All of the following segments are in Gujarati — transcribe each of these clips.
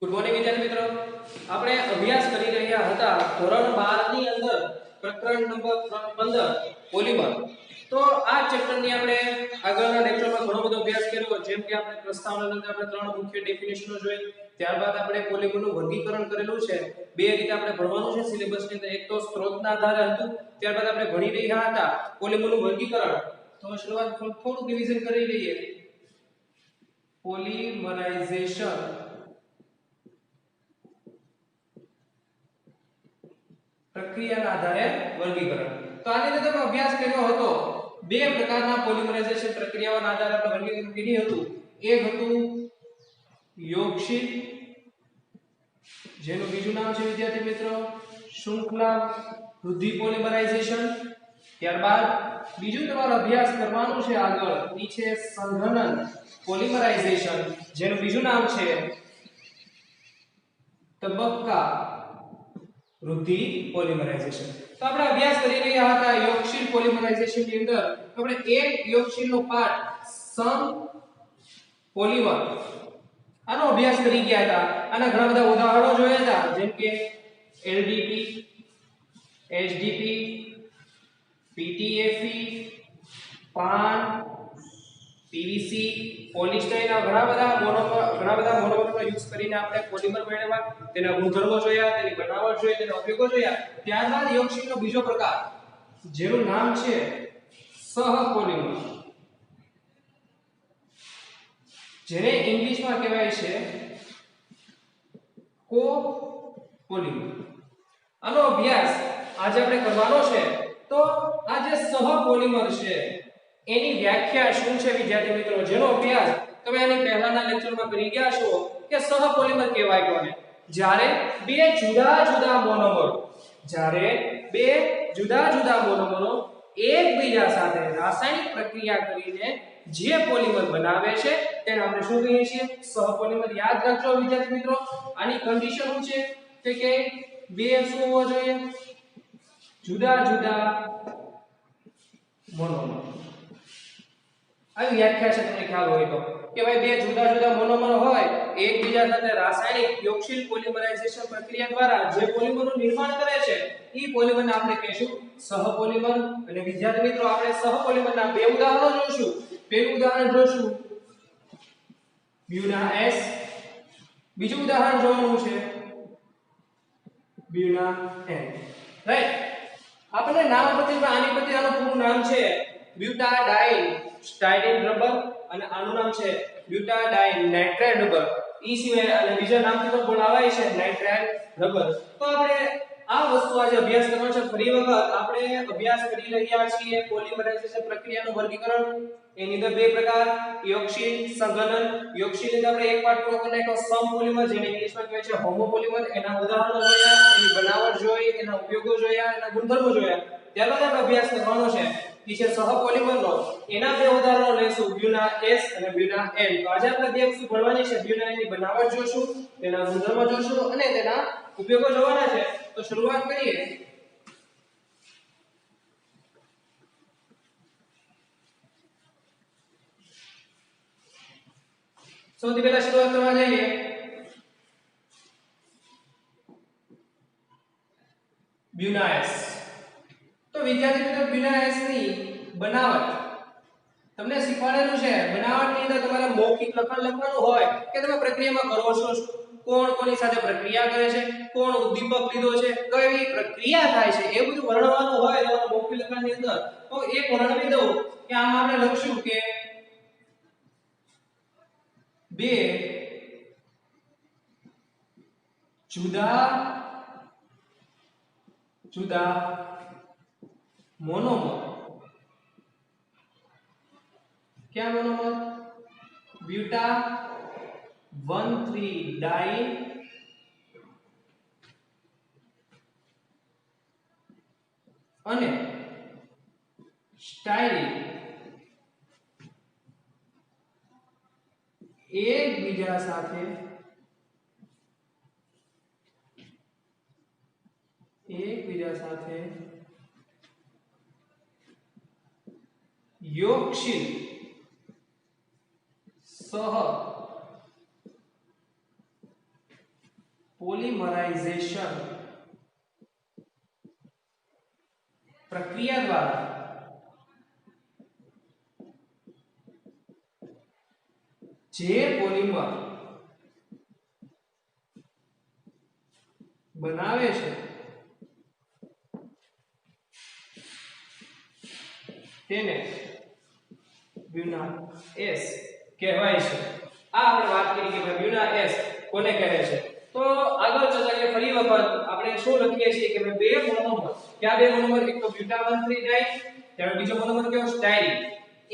ગુડ મોર્નિંગ વિદ્યાર્થી મિત્રો, આપણે અભ્યાસ કરી રહ્યા હતા ધોરણ 12 ની અંદર પ્રકરણ નંબર 15 પોલિમર. તો આ ચેપ્ટર ની આપણે આગળના લેક્ચરમાં ઘણો બધો અભ્યાસ કર્યો, જેમ કે આપણે પ્રસ્તાવનાની અંદર આપણે ત્રણ મુખ્ય ડેફિનેશનો જોઈ, ત્યારબાદ આપણે પોલિમરનું વર્ગીકરણ કરેલું છે. બે રીતે આપણે ભણવાનું છે સિલેબસની અંદર, એક તો સ્ત્રોતના આધારે હતું, ત્યારબાદ આપણે ભણી રહ્યા હતા પોલિમરનું વર્ગીકરણ. તો શરૂઆત થોડું રિવિઝન કરી લઈએ. પોલિમરાઇઝેશન પ્રક્રિયાના આધારે વર્ગીકરણ. તો આની અંદર તમે અભ્યાસ કર્યો હતો બે પ્રકારના પોલિમરાઇઝેશન પ્રક્રિયાઓના આધારે આપણે વર્ગીકરણ કર્યું હતું. એક હતું યોગશીલ, જેનું બીજું નામ છે વિદ્યાર્થી મિત્રો શૃંખલા વૃદ્ધિ પોલિમરાઇઝેશન. ત્યારબાદ બીજું તમારો અભ્યાસ કરવાનું છે આગળ નીચે સંઘનન પોલિમરાઇઝેશન, જેનું બીજું નામ છે તબક્કા વૃદ્ધિ પોલિમરાઇઝેશન. તો આપણે અભ્યાસ કરી રહ્યા હતા યોગશીલ પોલિમરાઇઝેશન ની અંદર. આપણે એક યોગશીલનો પાર્ટ સમ પોલિમર આનો અભ્યાસ કરી ગયા હતા. આના ઘણા બધા ઉદાહરણો જોયા હતા, જેમ કે એલડીપી, એચડીપી, પીટીએફઈ, પાન, પીવીસી, પોલિસ્ટાઇરના ઘણા બધા મોનોમરનો યુઝ કરીને આપણે પોલિમર મેળવ્યા, તેના ગુણધર્મો જોયા, તેની બનાવટ જોઈ, તેના ઉપયોગો જોયા. ત્યારબાદ યોગશીલનો બીજો પ્રકાર, જેનું નામ છે સહપોલિમર, જેને ઇંગ્લિશમાં કહેવાય છે કોપોલિમર. આનો અભ્યાસ આજે આપણે કરવાનો છે. તો આ જે સહપોલિમર છે એની વ્યાખ્યા શું છે વિદ્યાર્થી મિત્રો, જેનો અભ્યાસ તમે આની પહેલાના લેક્ચરમાં કરી ગયા છો કે સહપોલિમર કહેવાય કોને? જ્યારે બે જુદા જુદા મોનોમરો એકબીજા સાથે રાસાયણિક પ્રક્રિયા કરીને જે પોલિમર બનાવે છે તેને આપણે શું કહીએ છીએ? સહપોલિમર. યાદ રાખજો વિદ્યાર્થી મિત્રો, આની કન્ડિશન શું છે કે બે શું હોવો જોઈએ? જુદા મોનોમર. આવી વ્યાખ્યા છે, તમને ખ્યાલ હોય તો, કે ભાઈ બે જુદા મોનોમર હોય, એકબીજા સાથે રાસાયણિક યોગશીલ પોલિમરાઇઝેશન પ્રક્રિયા દ્વારા જે પોલિમરનું નિર્માણ કરે છે એ પોલિમરને આપણે કહીશું સહપોલિમર. અને વિદ્યાર્થી મિત્રો, આપણે સહપોલિમરના બે ઉદાહરણો જોઈશું. પહેલું ઉદાહરણ જોઈશું બ્યુના એસ, બીજું ઉદાહરણ જોવાનું છે બ્યુના એન. રાઈટ? આપણે નામ પરથી આની પરથી આનું પૂરું નામ છે બ્યુટાડાઇન સ્ટાયરીન રબર, અને આનું નામ છે બ્યુટાડાઇન નાઇટ્રાઇલ રબર. ઈ સિવાય અને બીજા નામથી પણ બોલાવાય છે નાઇટ્રાઇલ રબર. તો આપણે આ વસ્તુ આજે અભ્યાસ કરવાનો છે. ફરી વખત આપણે અભ્યાસ કરી રહ્યા છીએ પોલિમરાઇઝેશન પ્રક્રિયાનું વર્ગીકરણ. એની અંદર બે પ્રકાર, યોગશીલ, સંઘનન. યોગશીલ એટલે આપણે એક પાર્ટ પૂરો કરી નાખ્યો સમ પોલિમર, જેને ઇંગ્લિશમાં કહેવાય છે હોમોપોલિમર. એના ઉદાહરણો જોયા, એની બનાવટ જોઈ, એના ઉપયોગો જોયા, એના ગુણધર્મો જોયા. ત્યારબાદ આપણે અભ્યાસ કરવાનો છે વિશે સહપોલિમરનો. એના બે ઉદાહરણો લેશું, બ્યુના એસ અને બ્યુના એન. તો આજે આપણે બે વસ્તુ ભણવાની છે. બ્યુના એન ની બનાવટ જોશું, તેના ગુણધર્મો જોશું અને તેના ઉપયોગો જોવાના છે. તો શરૂઆત કરીએ. સૌથી પહેલા શરૂઆત કરવા જઈએ બ્યુના એસ. તો વિદ્યાર્થી મિત્રો, બ્યુના એસ ની બનાવટ તમને શીખવાડેલું છે. બનાવટની અંદર તમારે મૌખિક લખાણ લખવાનું હોય કે તમે પ્રક્રિયામાં કરો છો, કોણ કોની સાથે પ્રક્રિયા કરે છે, કોણ ઉદ્દીપક લીધો છે, કઈ પ્રક્રિયા થાય છે, એ બધું વર્ણવવાનું હોય તમારા મૌખિક લખાણની અંદર. તો એક વર્ણવી દઉં કે આમાં આપણે લખશું કે બે જુદા મોનોમર. क्या मोनोमर? ब्यूटा 1,3 डाइन અને સ્ટાયરીન એકબીજા સાથે યોગશીલ સહ પ્રક્રિયા દ્વારા જે પોલિમર બનાવે છે તેને બ્યુના એસ કહેવાય છે। આ આપણે વાત કરી કે ભાઈ બ્યુના એસ કોને કહે છે। તો આગળ ચર્ચા કરીએ ફરી વખત આપણે શું લખીએ છીએ કે બે મોનોમર, કયા બે મોનોમર, એક તો બ્યુટા 1,3 ડાઈ, ત્યાર બીજો મોનોમર કયો સ્ટાઇરીન,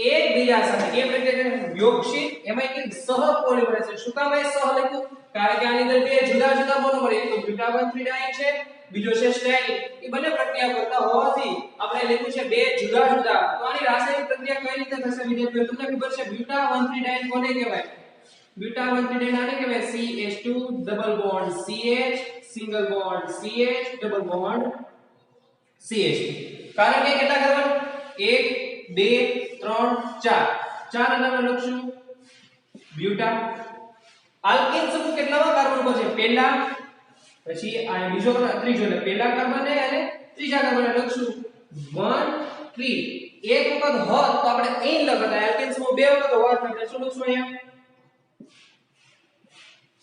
એકબીજા સાથે એ પ્રક્રિયા યોગશીલ એમાં એક સહપોલિમરેઝ છે। શું કામ એ સહ લખ્યું? કારણ કે આની અંદર બે જુદા જુદા મોનોમર, એક તો બ્યુટા 1,3 ડાઈ છે, બીજો છે સ્ટાઇરીન, એ બંને પ્રક્રિયા કરતા હોવાથી આપણે લખ્યું છે બે જુદા જુદા। તો આની રાસાયણિક પ્રક્રિયા કઈ રીતે થશે વિદ્યાર્થીઓ? તમને ખબર છે બ્યુટા 1,3 ડાઈ કોને કહેવાય? બ્યુટા 1,3 ડાઈ આને કહેવાય CH2 double bond CH single bond CH double bond CH। કારણ કે કેટલા કાર્બન? 1 2 3 4 ચાર નામ લખશું બ્યુટા। આલ્કેન સમૂહ કેટલામાં કાર્બન પર છે? પહેલા, પછી આ બીજો ત્રીજો, એટલે પહેલા કાર્બન અને ત્રીજા કાર્બન લખશું 1 3। એક વખત હોત તો આપણે અહીં લખતા, આલ્કેન સમૂહ બે વખત હોત આપણે શું લખશું અહીંયા?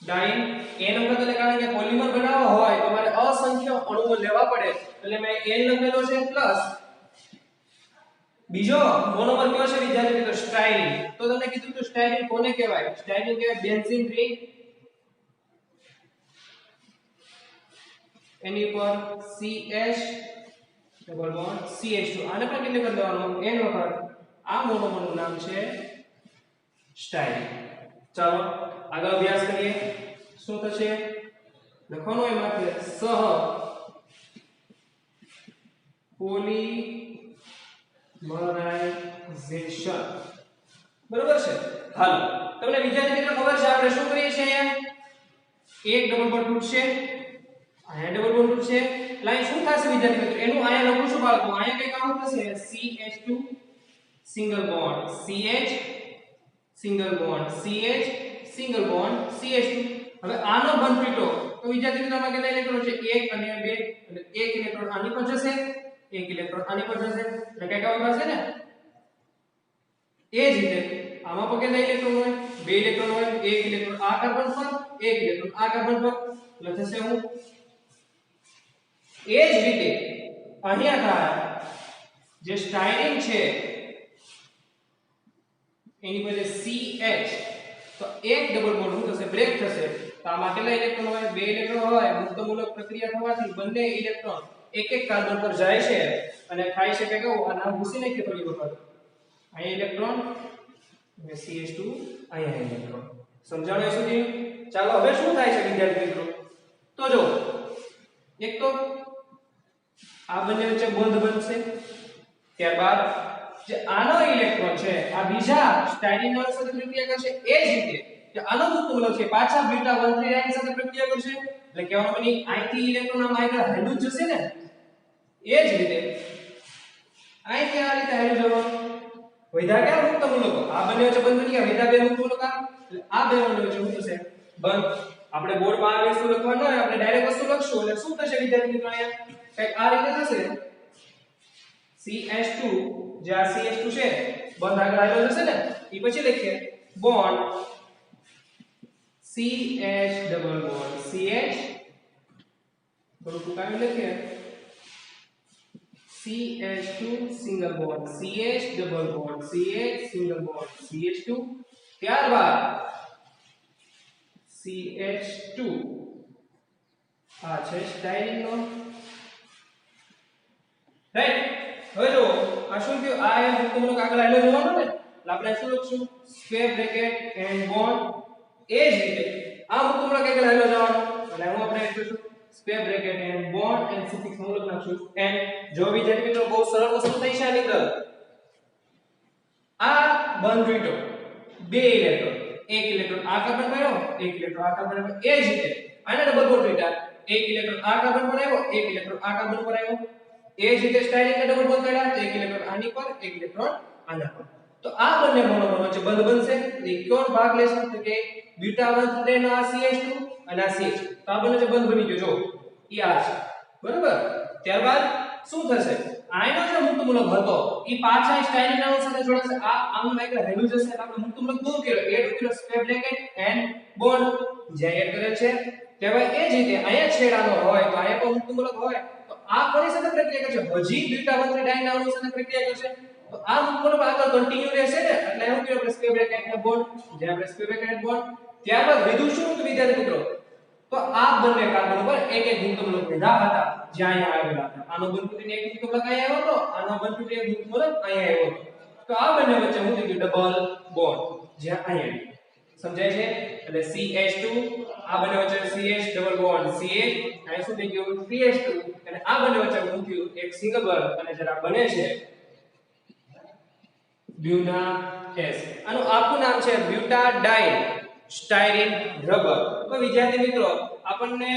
ડાઈન। n વખત એટલે કારણ કે પોલિમર બનાવવા હોય તો મારે અસંખ્ય અણુઓ લેવા પડે એટલે મેં n લખેલો છે પ્લસ બીજો મોનોમર કયો છે વિદ્યાર્થી મિત્રો? સ્ટાઇરીન। તો તમને કીધું કે સ્ટાઇરીન કોને કહેવાય? સ્ટાઇરીન કહેવાય બેન્ઝીન રિંગ, એની પર CH ડબલ બોન્ડ CH2, આને પણ કેટલી કરી દેવાનું? n વખત। આ મોનોમરનું નામ છે સ્ટાઇરીન। ચાલો આગળ અભ્યાસ કરીએ। શું થશે? લખવાનું એમાં કે સહ પોલિમરાઇઝેશન, બરોબર છે? હાલો તમને વિદ્યાર્થી મિત્રો ખબર છે આપણે શું કરીએ છીએ? અહીંયા એક ડબલ બોન્ડ તૂટશે, અહીંયા ડબલ બોન્ડ તૂટશે, લાઈન શું થશે વિદ્યાર્થી મિત્રો? એનું અહીંયા લખું છું બાળકો, અહીંયા કઈ કામ થશે? CH2 single bond CH single bond CH single bond CH2। હવે આનો બંધ તૂટ્યો તો વિદ્યાર્થી મિત્રો આમાં કેટલા ઇલેક્ટ્રોન છે? 1 અને 2, એટલે એક ઇલેક્ટ્રોન આની પર જશે, એક ઇલેક્ટ્રોન આની પર જશે, એટલે કઈ કામ થશે ને? એ જ રીતે આમાં પર કેટલા ઇલેક્ટ્રોન હોય? 2 ઇલેક્ટ્રોન હોય, એક ઇલેક્ટ્રોન આ કાર્બન પર, એક ઇલેક્ટ્રોન આ કાર્બન પર, એટલે થશે હું એ જ રીતે અહીંયા થાય જે સ્ટાઇરીન છે એની પાસે CH, તો એક ડબલ બોન્ડ શું થશે? બ્રેક થશે। તો આમાં કેટલા ઇલેક્ટ્રોન હોય? 2 ઇલેક્ટ્રોન હોય, મુક્તમૂલક પ્રક્રિયા થવાથી બંને ઇલેક્ટ્રોન એક એક કાર્બન પર જાય છે અને થાય છે કે કેવું? આ નામ ભૂસી નાખીએ થોડી વખત, અહીંયા ઇલેક્ટ્રોન અને CH2 અહીંયા ઇલેક્ટ્રોન। સમજાણું સુધી? ચાલો હવે શું થાય છે વિદ્યાર્થી મિત્રો? તો જો એક તો આ બંને વચ્ચે બંધ બનશે, ત્યારબાદ જે આનો ઇલેક્ટ્રોન છે આ બીજા સ્ટાઇરીન સાથે પ્રક્રિયા કરશે, એ જ રીતે જે આનો મુક્તમૂલક છે પાછા બ્યુટા 1,3 ડાઈ સાથે પ્રક્રિયા કરશે, એટલે કહેવાનું મની અહીંથી ઇલેક્ટ્રોન આમાં આગળ હેલું જશે ને, એ જ રીતે અહીંથી આ રીતે હેલું જવાનું। વૈધા ક્યાં મુક્તમૂલકો? આ બંને વચ્ચે બંધ બની ગયા, વૈધા બે મુક્તમૂલક, એટલે આ બે બંને વચ્ચે શું થશે? બંધ। આપણે બોર્ડમાં આ વસ્તુ લખવાનું હોય, આપણે ડાયરેક્ટ વસ્તુ લખશું એટલે શું થશે વિદ્યાર્થી મિત્રો? અહીંયા કંઈક આ રીતે થશે, CH2 જે આ CH2 છે બંધ આગળ આવ્યો જશે ને, એ પછી લખીએ bond CH double bond CH, થોડું ટૂંકાવી લખીએ CH2 single bond CH double bond CH single bond CH2, ત્યારબાદ CH2 આ છે સ્ટાઇરીન નો, રાઈટ। હવે જો આ શું થયું? આ એ મુક્તમૂલક આગળ આવેલો જવાનો ને, એટલે આપણે શું લખશું? Square bracket and bond. એ જ રીતે આ મુક્તમૂલક આગળ આવેલો જવાનો, એટલે હું આપણે લખીશું square bracket and bond and suffix મૂલક નાખશું એન્ડ। જો વિદ્યાર્થી મિત્રો બહુ સરળ વસ્તુ થઈ છે આની અંદર, આ બંધ તૂટ્યો, બે ઇલેક્ટ્રોન, એક ઇલેક્ટ્રોન આ કાર્બન પર આવ્યો, એક ઇલેક્ટ્રોન આ કાર્બન પર, એ જ રીતે આના ડબલ બોન્ડ તૂટ્યા, એક ઇલેક્ટ્રોન આ કાર્બન પર આવ્યો, એક ઇલેક્ટ્રોન આ કાર્બન પર આવ્યો, એ જ રીતે સ્ટાઇરીન ને ડબલ બોન્ડ કર્યા તો એક ઇલેક્ટ્રોન આની પર, એક ઇલેક્ટ્રોન આના પર। તો આ બંને મોનોમર વચ્ચે બંધ બનશે, એટલે કોણ ભાગ લેશે? તો કે બ્યુટા 1,3 નો આ CH2 અને આ CH, તો આ બંને જે બંધ બની ગયો જો ઈ આ છે, બરાબર। ત્યારબાદ શું થશે? આનો જે મુક્ત મૂલક હતો ઈ પાછા સ્ટાયરીન અણુ સાથે જોડાશે. આ આનું એક રહેલું જશે એટલે આપણે મુક્ત મૂલક દૂર કર્યો. એડ કર્યો સ્ક્વેર બ્રેકેટ એન્ડ બોન્ડ જે એડ કરે છે તેમાં એ જ રીતે અહીંયા છેડાનો હોય તો અહીંયા પણ મુક્ત મૂલક હોય તો આ કોની સાથે પ્રક્રિયા કરશે? હજી બીટા 1 ડાયન અણુ સાથે પ્રક્રિયા કરશે. તો આ મુક્ત મૂલક આગળ કન્ટિન્યુ રહેશે ને એટલે એવું કર્યું આપણે સ્ક્વેર બ્રેકેટ એન્ડ બોન્ડ જે આપણે સ્ક્વેર બ્રેકેટ એન્ડ બોન્ડ. ત્યારબાદ વિધું શું હતું વિદ્યાર્થી મિત્રો? તો આ બંને કાર્બન ઉપર એક એક મુક્ત મૂલક લીધા હતા જે અહીંયા આવેલા હતા. આનો બંધુની એક મુક્ત મૂલક અહીંયા આવ્યો હતો, આનો બંધુની એક મુક્ત મૂલક અહીંયા આવ્યો હતો. તો આ બંને વચ્ચે હું થઈ ગયું ડબલ બોન્ડ જે અહીંયા આવ્યું. સમજાય છે? એટલે CH2 આ બંને વચ્ચે CH ડબલ બોન્ડ CH અહીં શું થઈ ગયું CH2 અને આ બંને વચ્ચે મૂક્યું એક સિંગલ બોન્ડ અને જરા બને છે બ્યુના S. આનું આખું નામ છે બ્યુટાડાઇન સ્ટાયરીન રબર. તો વિદ્યાર્થી મિત્રો આપણને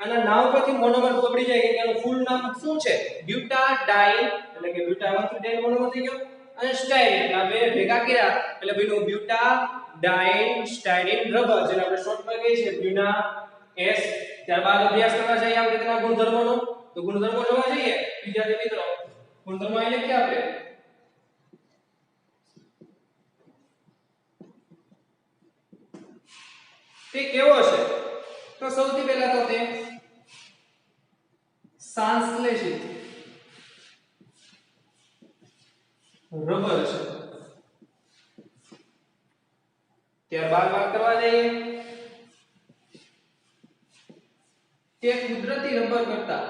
આના નામ પરથી મોનોમર પકડી જાય કે એનું ફૂલ નામ શું છે? બ્યુટાડાઇન એટલે કે બ્યુટા 1 ડાઇન મોનોમર થઈ ગયો અને સ્ટાયરીન આ બે ભેગા કર્યા એટલે બન્યું બ્યુટાડાઇન સ્ટાયરીન રબર જેને આપણે શોર્ટમાં કહીએ છીએ બ્યુના S. ત્યારબાદ અભ્યાસ કરવા જઈએ આપણે તેના ગુણધર્મોનો. તો ગુણધર્મો જોવા જઈએ વિદ્યાર્થી મિત્રો ગુણધર્મો અહીં લખ્યા આપણે. તે કેવો છે? તો સૌથી પહેલા તો તે સંશ્લેષિત રબર છે. ત્યારબાદ વાત કરવા જઈએ તે કુદરતી રબર કરતા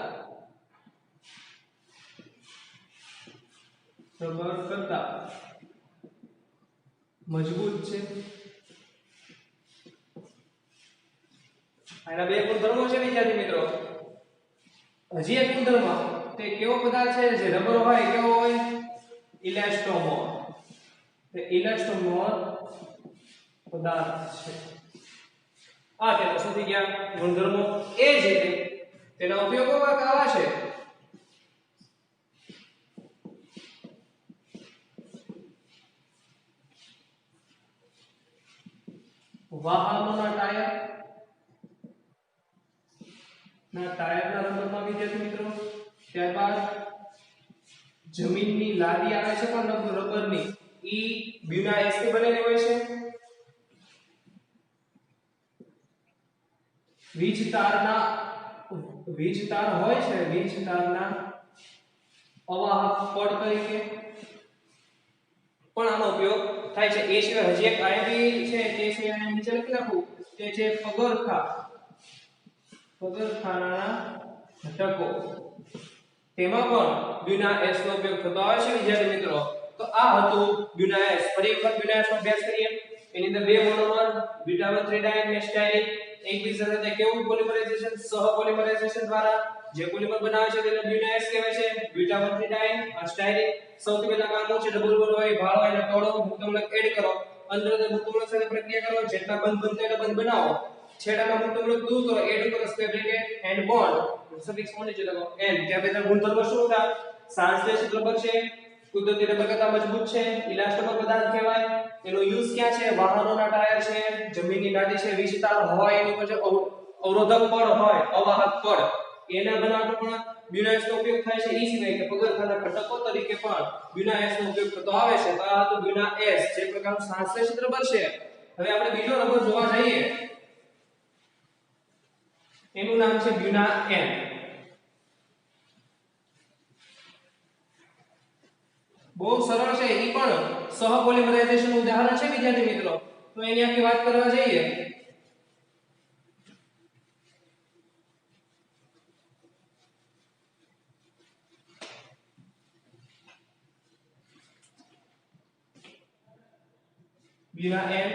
મજબૂત છે. આના બે ગુણધર્મો છે વિદ્યાર્થી મિત્રો. હજી એક ગુણધર્મ તે કેવો પદાર્થ છે જે રબર હોય કેવો હોય? ઇલાસ્ટોમર. તે ઇલાસ્ટોમર પદાર્થ છે. આ તેના શું થઈ ગયા ગુણધર્મો. એ જ રીતે તેના ઉપયોગો આવા છે. વાહનોના ટાયર ના ટાયરના રબરમાં વિદ્યાર્થી મિત્રો. ત્યારબાદ જમીનની લાદી આવે છે પણ રબરની ઈ બ્યુના S થી બનેલી હોય છે. વીજ તાર હોય છે વીજ તારના અવાહક પડ તરીકે પણ આનો ઉપયોગ થાય છે. એ સિવાય હજી એક આઈબી છે તે સિવાય નીચે લખી નાખું તે છે પગરખાના ઘટકો. તેમાં પણ બ્યુના S નો ઉપયોગ થતો આવે છે વિદ્યાર્થી મિત્રો. તો આ હતું બ્યુના S. ફરી એક વખત બ્યુના S નો અભ્યાસ કરીએ. એની અંદર બે મોનોમર બીટા 1 3 ને સ્ટાયરીન એકબીજા સાથે કેવું પોલિમરાઇઝેશન સહપોલિમરાઇઝેશન દ્વારા જે પોલિમર બનાવે છે તેને બ્યુના S કહેવાય છે. બીટા 1 3 આ સ્ટાયરીન સૌથી પહેલા કામ છે ડબલ બોન્ડ હોય ભાળો એને તોડો મુક્ત મૂલક એડ કરો અંદર મુક્ત મૂલક સાથે પ્રક્રિયા કરો જેટલા બંધ બનતા એટલા બંધ બનાવો છેડાના મુક્ત મૂલક દૂર કરો એડ કરો square bracket and bond suffix મોની છે લગો એન્ડ ત્યાં બેના ગુણધર્મો શું હતા? સંશ્લેષિત રબર છે, કુદરતી રબર કરતા મજબૂત છે, ઇલાસ્ટોમર પદાર્થ કહેવાય. એનો યુઝ ક્યાં છે? વાહનોના ટાયર છે, જમીનની લાદી છે, વીજ તાર હોય એની ઉપર જે અવરોધક પડ હોય અવાહક પડ એના બનાવવા પણ બ્યુના S નો ઉપયોગ થાય છે. એ સિવાય કે પગરખાના ઘટકો તરીકે પણ બ્યુના S નો ઉપયોગ થતો આવે છે. તો આ હતું બ્યુના S જે પ્રકારનું સંશ્લેષિત રબર છે. હવે આપણે બીજો રબર જોવા જઈએ એનું નામ છે બ્યુના N. બહુ સરળ છે. ઈ પણ સહપોલિમરાઇઝેશન નું ઉદાહરણ છે વિદ્યાર્થી મિત્રો. તો એની આખી વાત કરવા જઈએ બ્યુના N.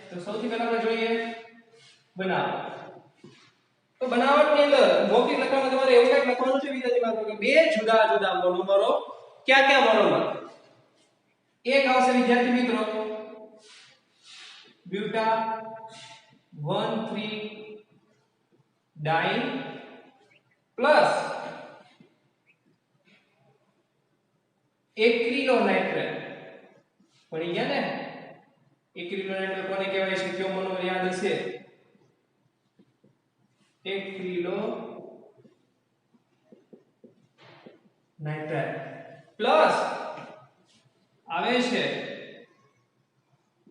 તો સૌથી પહેલા આપણે જોઈએ બનાવટ. તો બનાવટની અંદર મૌખિક લખાણમાં તમારે એવું કંઈક લખવાનું છે વિદ્યાર્થી મિત્રો કે બે જુદા જુદા મોનોમરો ક્યાં મોનોમર? એક આવશે વિદ્યાર્થી મિત્રો બ્યુટા 1 3 ડાઇન પ્લસ એક્રિલોનાઇટ્રેટ. પડી ગયા ને? એક્રિલોનાઇટ્રેટ કોને કહેવાય છે? કયો મોનોમર યાદ હશે? એક્રિલોનાઇટ્રેટ. પ્લસ આવે છે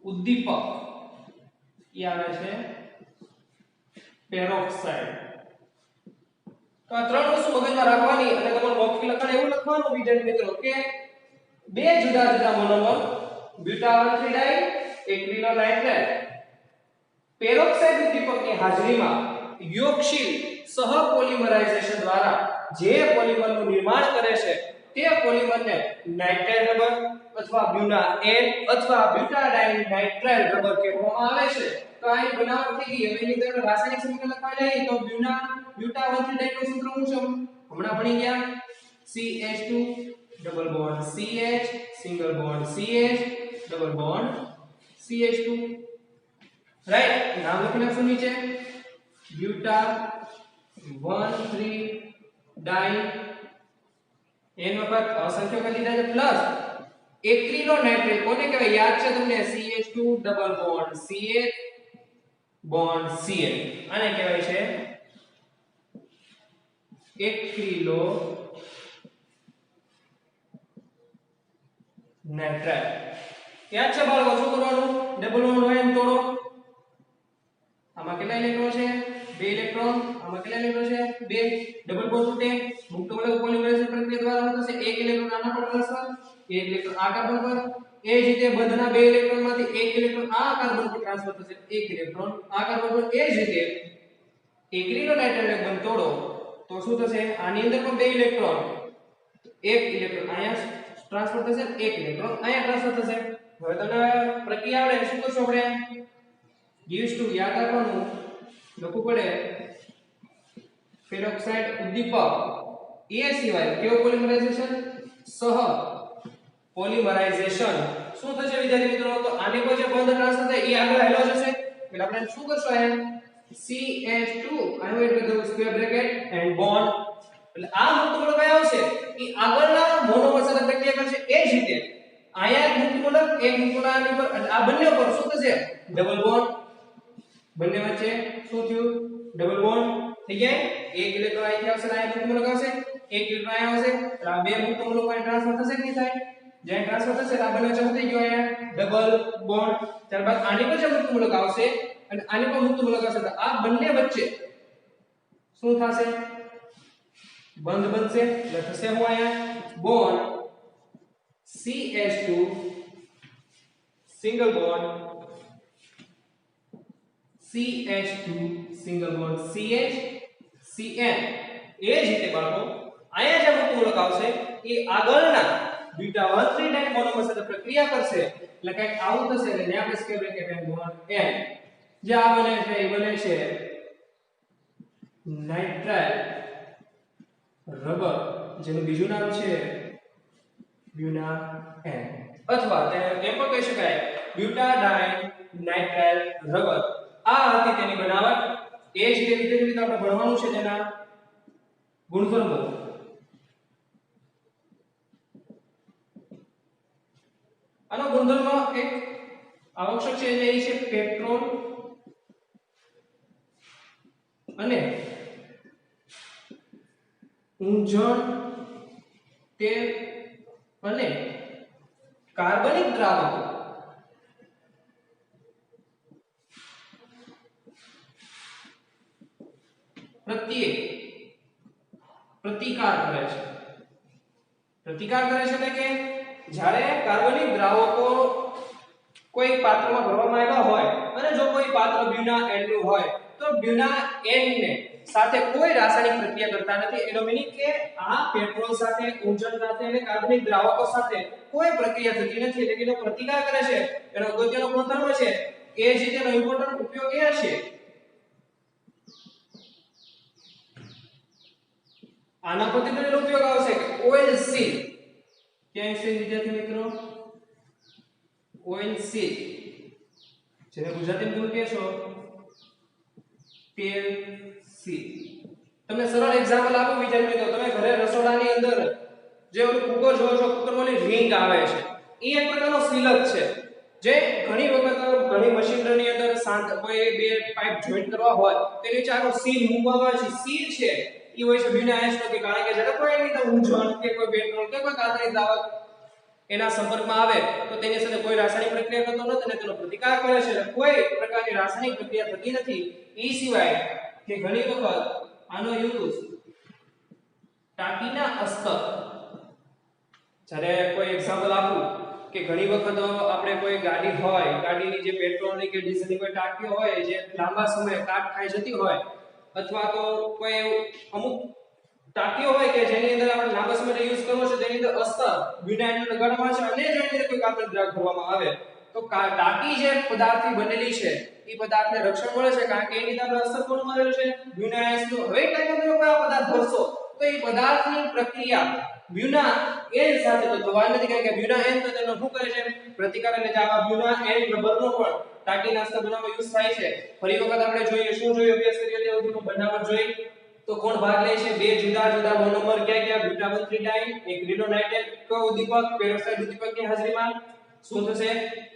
ઉદ્દીપક, એ આવે છે પેરોક્સાઇડ. તો આ ત્રણ વસ્તુ મગજમાં રાખવાની અને તમારું મોકલી લખાણ એવું લખવાનું વિદ્યાર્થી મિત્રો કે બે જુદા જુદા મોનોમર બ્યુટા 1,3 ડાઈ એક્રિલોનાઇટ્રેટ પેરોક્સાઇડ ઉદ્દીપકની હાજરીમાં યોગશીલ સહપોલિમરાઇઝેશન દ્વારા જે પોલિમરનું નિર્માણ કરે છે તે પોલિમરને નાઇટ્રાઇલ રબર અથવા બ્યુના N અથવા બ્યુટાડાઇન નાઇટ્રાઇલ રબર કહેવામાં આવે છે. તો આ બનાવટ થઈ ગઈ. હવે એની અંદર રાસાયણિક સમીકરણ લખવા જઈએ તો બ્યુટા 1,3 ડાઈ નું સૂત્ર શું છે? હમણાં ભણી ગયા. CH2 double bond CH single bond CH double bond CH2. Right, નામ લખી નાખશું નીચે. બ્યુટા 1,3 ડાઈ n વખત અસંખ્ય કરી દીધા છે પ્લસ એક્રિલોનાઇટ્રેટ. કોને કહેવાય? યાદ છે તમને? CH2 double bond CH bond Cl. આને કહેવાય છે એક્રિલો નાઇટ્રાઇલ. યાદ છે બાળકો? શું કરવાનું? ડબલ બોન્ડ હોય એમ તોડો. આમાં કેટલા ઇલેક્ટ્રોન છે? 2 ઇલેક્ટ્રોન. આમાં કેટલા ઇલેક્ટ્રોન છે? 2. ડબલ બોન્ડ તૂટે. મુક્ત મૂલક પોલિમરાઇઝેશન પ્રક્રિયા દ્વારા શું થશે? 1 ઇલેક્ટ્રોન આના પર ટ્રાન્સફર, 1 ઇલેક્ટ્રોન આ કાર્બન પર. એ જ રીતે બંધના 2 ઇલેક્ટ્રોનમાંથી 1 ઇલેક્ટ્રોન આ કાર્બન પર ટ્રાન્સફર થશે, 1 ઇલેક્ટ્રોન આ કાર્બન પર. એ જ રીતે એક્રિલોનાઇટ્રેટ બંધ તોડો તો શું થશે? આની અંદર પણ 2 ઇલેક્ટ્રોન, 1 ઇલેક્ટ્રોન અહીંયા ટ્રાન્સફર થશે, 1 ઇલેક્ટ્રોન અહીંયા ટ્રાન્સફર થશે. હવે તમને પ્રક્રિયા આવડે શું કરશું આપણે? gives to યાદ રાખવાનું લખવું પડે પેરોક્સાઇડ ઉદ્દીપક એ સિવાય કેવો પોલિમરાઇઝેશન? સહ પોલિમરાઇઝેશન. શું થશે વિદ્યાર્થી મિત્રો? તો આની પર જે બંધ ટ્રાન્સફર થાય એ આગળ હેલો જશે. એટલે આપણે શું કરશું? અહીંયા CH2 આનું એડ કરી દઉં સ્ક્વેર બ્રેકેટ એન્ડ બોન્ડ. એટલે આ મુક્ત મૂલક કયા આવશે? એ આગળના મોનોમર સાથે પ્રક્રિયા કરશે. એ જ રીતે અહીંયા એક મુક્ત મૂલક, એક મુક્ત મૂલક આની પર, એટલે આ બંને પર શું થશે? Double bond. બંને વચ્ચે શું થયું? ડબલ બોન્ડ થઈ ગયા. એક ઇલેક્ટ્રોન અહીંથી આવશે, અહીંયા મુક્ત મૂલક આવશે, એક ઇલેક્ટ્રોન અહીંયા આવશે. એટલે આ બે મુક્ત મૂલકો અહીં ટ્રાન્સફર થશે કે નહીં થાય? જ્યાં ટ્રાન્સફર થશે આ બંને વચ્ચે શું થઈ ગયું? અહીંયા ડબલ બોન્ડ. ત્યારબાદ આની પર જે મુક્ત મૂલક આવશે અને આની પર મુક્ત મૂલક આવશે તો આ બંને વચ્ચે શું થશે? બંધ બનશે. એટલે થશે હું અહીંયા bond CH2 single bond CH2 single bond CH Cn. એ જ રીતે બાળકો અહીંયા જે મુક્ત મૂલક આવશે એ આગળના બીટા 1,3 ડાઈ મોનોમર સાથે પ્રક્રિયા કરશે. એટલે કંઈક આવું થશે. એટલે ત્યાં આપણે square bracket and bond n જે આ બને છે એ બને છે નાઇટ્રાઇલ રબર, જેનું બીજું નામ છે બ્યુના N, અથવા તેને એમ પણ કહી શકાય બ્યુટાડાઇન નાઇટ્રાઇલ રબર. આ હતી તેની બનાવટ. એ જ રીતે આપણે ભણવાનું છે તેના ગુણધર્મો. આનો ગુણધર્મ એક આવશ્યક છે એટલે એ છે પેટ્રોલ અને ઊંજણ તેલ અને કાર્બનિક દ્રાવકો પ્રત્યે પ્રતિકાર કરે છે. પ્રતિકાર કરે છે એટલે કે જ્યારે કાર્બનિક દ્રાવકો કોઈ પાત્રમાં ભરવામાં આવ્યા હોય અને જો કોઈ પાત્ર બ્યુના N નું હોય તો બ્યુના N ને સાથે કોઈ રાસાયણિક પ્રક્રિયા કરતા નથી. એનો મીનિંગ કે આ પેટ્રોલ સાથે, ઊંજણ સાથે અને કાર્બનિક દ્રાવકો સાથે કોઈ પ્રક્રિયા થતી નથી. એટલે કે એનો પ્રતિકાર કરે છે. એનો અગત્યનો ગુણધર્મ છે. એ જ રીતે એનો ઇમ્પોર્ટન્ટ ઉપયોગ એ છે. આના પ્રતિકારનો ઉપયોગ આવશે કે ઓઇલ સીલ. ક્યાં છે વિદ્યાર્થી મિત્રો? ઓઇલ સીલ, જેને ગુજરાતીમાં કેવું કહેશો? તેલ સીલ. તમને સરળ એક્ઝામ્પલ આપું વિદ્યાર્થી મિત્રો. તમે ઘરે રસોડાની અંદર જે ઓલું કુકર જોવો છો, કુકરમાં ઓલી રિંગ આવે છે, એ એક પ્રકારનો સીલ જ છે. જે ઘણી વખત ઘણી મશીનરીની અંદર કોઈ બે પાઇપ જોઈન્ટ કરવા હોય તો એની ચારો સીલ મૂકવામાં આવે છે. સીલ છે ઈ હોય છે બ્યુના એસ્ટોપી, કારણ કે જ્યારે કોઈ એની ઊંજણ કે કોઈ પેટ્રોલ કે કોઈ કાર્બનિક દ્રાવક એના સંપર્કમાં આવે તો તેની સાથે કોઈ રાસાયણિક પ્રક્રિયા કરતો નથી અને તેનો પ્રતિકાર કરે છે, કોઈ પ્રકારની રાસાયણિક પ્રક્રિયા થતી નથી. એ સિવાય કે ઘણી વખત આનો યુઝ ટાંકીના અસ્તર, જ્યારે કોઈ એક્ઝામ્પલ આપું કે ઘણી વખત આપણે કોઈ ગાડી હોય, ગાડીની જે પેટ્રોલની કે ડીઝલની કોઈ ટાંકી હોય જે લાંબા સમય કાટ ખાઈ જતી હોય, અથવા તો કોઈ અમુક ટાંકીઓ હોય કે જેની અંદર આપણે લાંબા સમય યુઝ કરવો છે, તેની અંદર અસ્તર બ્યુટાઇનનો લગાડવામાં છે અને જેની અંદર કોઈ કાર્બનિક દ્રાવક ભરવામાં આવે તો ટાંકી જે પદાર્થથી બનેલી છે એ પદાર્થને રક્ષણ મળે છે, કારણ કે એની અંદર અસ્તર કોણ મળેલું છે બ્યુનાઇન્સનું. હવે ટાંકીમાં તમે કોઈ આ પદાર્થ ભરશો તો એ પદાર્થની પ્રક્રિયા બ્યુના એન સાથે તો થવાની નથી, કારણ કે બ્યુના એન તો તેનો શું કરે છે પ્રતિકાર, અને જે આ બ્યુના એન રબરનો પણ ટાંકીના અસ્તર બનાવવામાં યુઝ થાય છે. ફરી વખત આપણે જોઈએ શું જોઈએ અભ્યાસ કરીએ તે સુધીમાં બનાવટ જોઈ તો કોણ ભાગ લે છે? બે જુદા જુદા મોનોમર ક્યાં બ્યુટાબેન્થ્રીડાઇન, એક રિડોનાઇટ્રેટ ઉદ્દીપક પેરોક્સાઇડ ઉદ્દીપકની હાજરીમાં શું થશે?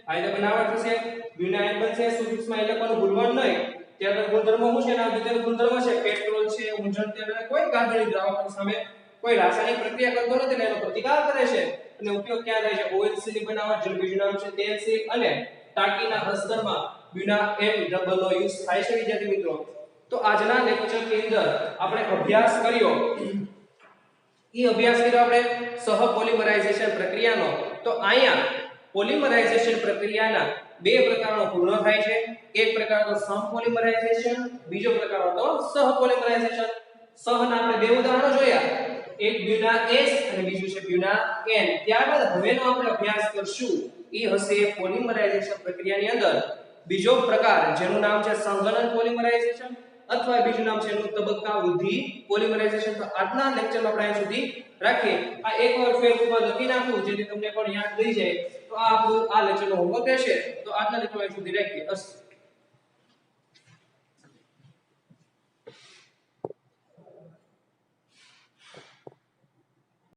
આયને બનાવટ થશે, બ્યુનાઇન બનશે. સૂક્ષ્મ ઇલેક્ટ્રોન ભૂલવાનું નહીં. ત્યારબાદ ગુણધર્મો શું છે? ના વિદ્યુત ગુણધર્મો છે પેટ્રોલ છે, ઊંજણ તેલ અને કોઈ કાર્બનિક દ્રાવક સામે કોઈ રાસાયણિક પ્રક્રિયા કરતો નથી એટલે એનો પ્રતિકાર કરે છે અને ઉપયોગ ક્યાં થાય છે? ઓઇલ ની બનાવટ, જેનું બીજું નામ છે તેલ સીલ, અને ટાંકીના અસ્તરમાં બ્યુના એન રબરનો યુઝ થાય છે. વિદ્યાર્થી મિત્રો, તો આજના લેક્ચરની અંદર આપણે અભ્યાસ કર્યો આપણે સહપોલિમરાઇઝેશન પ્રક્રિયાનો. તો અહીંયા પોલિમરાઇઝેશન પ્રક્રિયાના બે પ્રકારો પૂર્ણ થાય છે. એક પ્રકાર તો સમપોલિમરાઇઝેશન, બીજો પ્રકાર તો સહપોલિમરાઇઝેશન. સહના આપણે બે ઉદાહરણો જોયા, એક બ્યુના એસ અને બીજું છે બ્યુના એન. ત્યારબાદ હવેનો આપણે અભ્યાસ કરશું એ હશે પોલિમરાઇઝેશન પ્રક્રિયાની અંદર બીજો પ્રકાર, જેનું નામ છે સંઘનન પોલિમરાઇઝેશન, અથવા બીજું નામ છે એનું તબક્કા વૃદ્ધિ પોલિમરાઇઝેશન. તો આજના લેક્ચરમાં આપણે અહીં સુધી રાખીએ. આ એકવાર ફેર ઉપર લખી નાખું જેથી તમને પણ યાદ રહી જાય. તો આ આપણું આ લેક્ચરનો હોમવર્ક રહેશે. તો આજના લેક્ચરમાં અહીં સુધી રાખીએ.